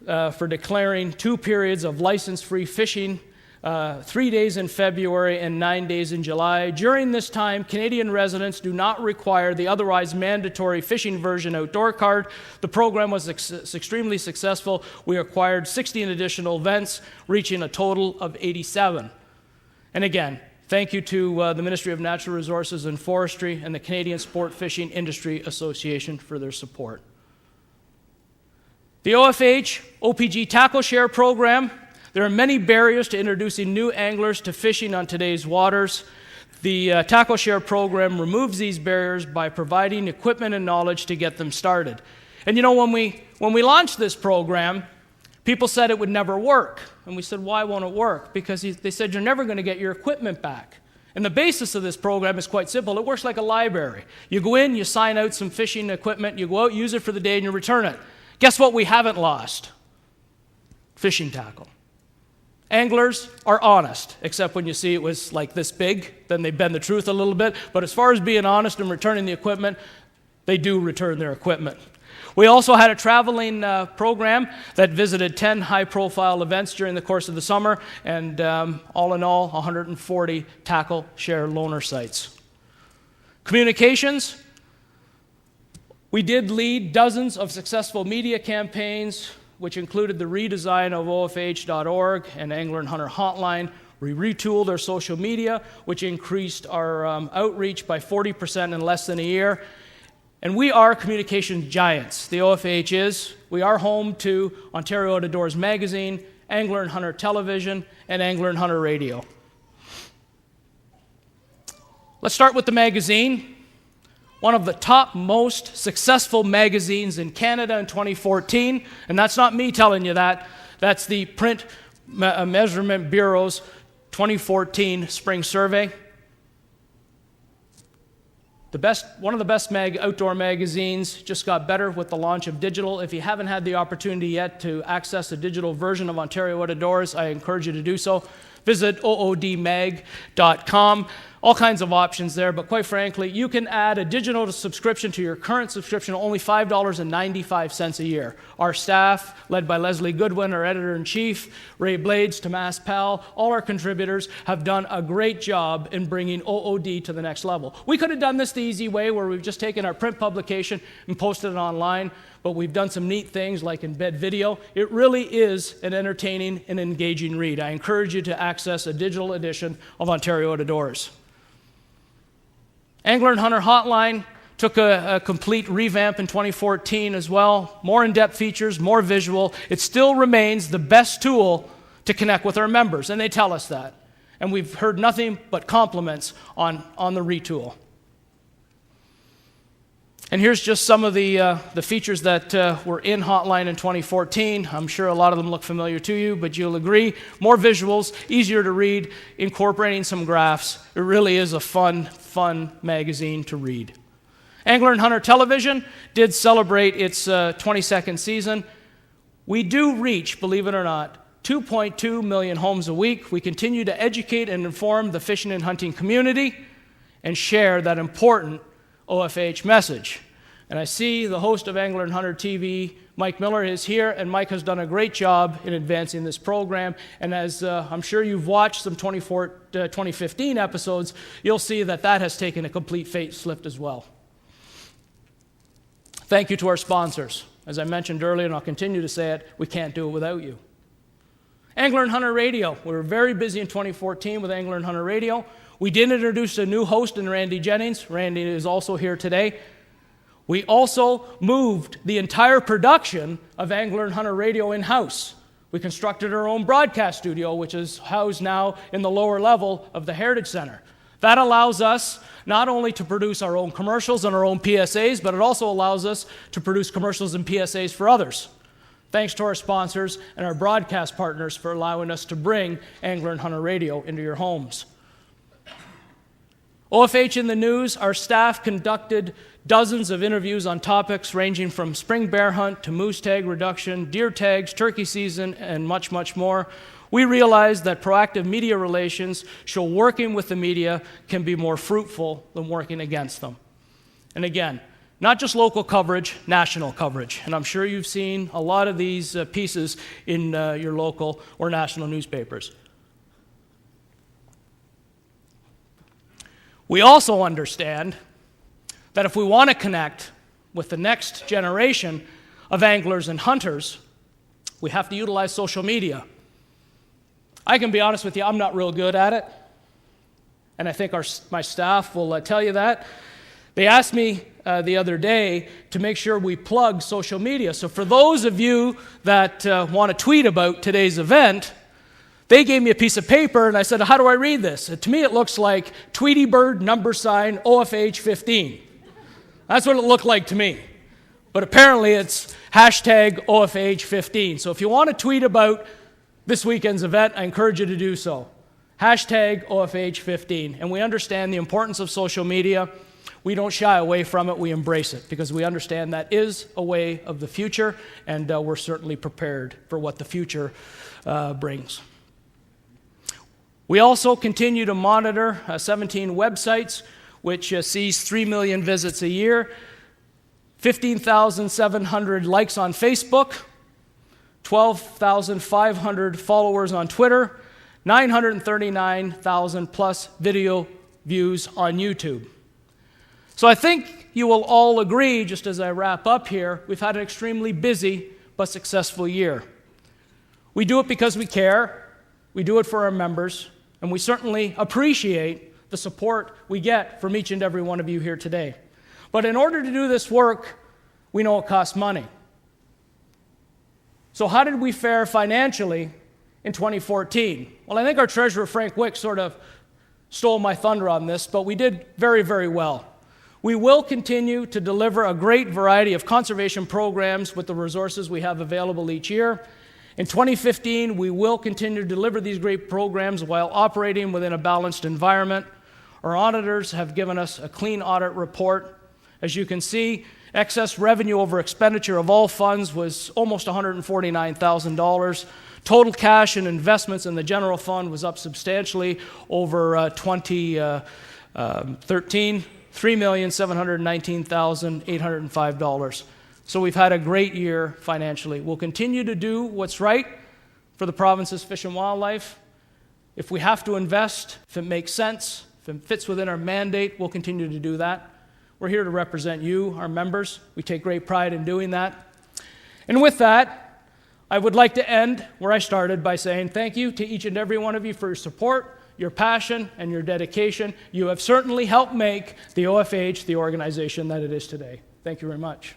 S1: for declaring 2 periods of license-free fishing, 3 days in February and 9 days in July. During this time, Canadian residents do not require the otherwise mandatory fishing version outdoor card. The program was extremely successful. We acquired 16 additional events, reaching a total of 87. And again, thank you to the Ministry of Natural Resources and Forestry and the Canadian Sport Fishing Industry Association for their support. The OFH OPG Tackle Share program. There are many barriers to introducing new anglers to fishing on today's waters. The Tackle Share program removes these barriers by providing equipment and knowledge to get them started. And you know, when we launched this program, people said it would never work. And we said, why won't it work? Because they said, you're never going to get your equipment back. And the basis of this program is quite simple. It works like a library. You go in, you sign out some fishing equipment, you go out, use it for the day, and you return it. Guess what we haven't lost? Fishing tackle. Anglers are honest, except when you see it was like this big, then they bend the truth a little bit. But as far as being honest and returning the equipment, they do return their equipment. We also had a traveling program that visited 10 high-profile events during the course of the summer, and all in all, 140 tackle share loaner sites. Communications. We did lead dozens of successful media campaigns, which included the redesign of OFH.org and Angler and Hunter Hotline. We retooled our social media, which increased our outreach by 40% in less than a year. And we are communication giants, the OFH is. We are home to Ontario Out of Doors Magazine, Angler and Hunter Television, and Angler and Hunter Radio. Let's start with the magazine. One of the top most successful magazines in Canada in 2014, and that's not me telling you that. That's the Print Measurement Bureau's 2014 Spring Survey. One of the best outdoor magazines just got better with the launch of digital. If you haven't had the opportunity yet to access the digital version of Ontario Out of Doors, I encourage you to do so. Visit oodmag.com. All kinds of options there, but quite frankly, you can add a digital subscription to your current subscription at only $5.95 a year. Our staff, led by Leslie Goodwin, our editor-in-chief, Ray Blades, Tomas Powell, all our contributors have done a great job in bringing OOD to the next level. We could have done this the easy way, where we've just taken our print publication and posted it online, but we've done some neat things like embed video. It really is an entertaining and engaging read. I encourage you to access a digital edition of Ontario Out of Doors. Angler and Hunter Hotline took a complete revamp in 2014 as well. More in-depth features, more visual. It still remains the best tool to connect with our members, and they tell us that. And we've heard nothing but compliments on the retool. And here's just some of the features that were in Hotline in 2014. I'm sure a lot of them look familiar to you, but you'll agree. More visuals, easier to read, incorporating some graphs. It really is a fun magazine to read. Angler and Hunter Television did celebrate its 22nd season. We do reach, believe it or not, 2.2 million homes a week. We continue to educate and inform the fishing and hunting community and share that important OFAH message. And I see the host of Angler and Hunter TV, Mike Miller, is here, and Mike has done a great job in advancing this program. And as I'm sure you've watched some 2015 episodes, you'll see that that has taken a complete facelift as well. Thank you to our sponsors. As I mentioned earlier, and I'll continue to say it, we can't do it without you. Angler and Hunter Radio. We were very busy in 2014 with Angler and Hunter Radio. We did introduce a new host in Randy Jennings. Randy is also here today. We also moved the entire production of Angler and Hunter Radio in-house. We constructed our own broadcast studio, which is housed now in the lower level of the Heritage Center. That allows us not only to produce our own commercials and our own PSAs, but it also allows us to produce commercials and PSAs for others. Thanks to our sponsors and our broadcast partners for allowing us to bring Angler and Hunter Radio into your homes. OFH in the news, our staff conducted dozens of interviews on topics ranging from spring bear hunt to moose tag reduction, deer tags, turkey season, and much, much more. We realized that proactive media relations show working with the media can be more fruitful than working against them. And again, not just local coverage, national coverage. And I'm sure you've seen a lot of these pieces in your local or national newspapers. We also understand that if we want to connect with the next generation of anglers and hunters, we have to utilize social media. I can be honest with you, I'm not real good at it. And I think my staff will tell you that. They asked me the other day to make sure we plug social media. So for those of you that want to tweet about today's event, they gave me a piece of paper, and I said, how do I read this? To me, it looks like Tweety Bird #, OFH 15. That's what it looked like to me. But apparently, it's #OFH 15. So if you want to tweet about this weekend's event, I encourage you to do so. #OFH 15. And we understand the importance of social media. We don't shy away from it. We embrace it because we understand that is a way of the future, and we're certainly prepared for what the future brings. We also continue to monitor 17 websites, which sees 3 million visits a year, 15,700 likes on Facebook, 12,500 followers on Twitter, 939,000 plus video views on YouTube. So I think you will all agree, just as I wrap up here, we've had an extremely busy but successful year. We do it because we care, we do it for our members, and we certainly appreciate the support we get from each and every one of you here today. But in order to do this work, we know it costs money. So how did we fare financially in 2014? Well, I think our treasurer, Frank Wick, sort of stole my thunder on this, but we did very, very well. We will continue to deliver a great variety of conservation programs with the resources we have available each year. In 2015, we will continue to deliver these great programs while operating within a balanced environment. Our auditors have given us a clean audit report. As you can see, Excess revenue over expenditure of all funds was almost $149,000. Total cash and investments in the general fund was up substantially over 2013, $3,719,805. So we've had a great year financially. We'll continue to do what's right for the province's fish and wildlife. If we have to invest, if it makes sense, if it fits within our mandate, we'll continue to do that. We're here to represent you, our members. We take great pride in doing that. And with that, I would like to end where I started by saying thank you to each and every one of you for your support, your passion, and your dedication. You have certainly helped make the OFAH the organization that it is today. Thank you very much.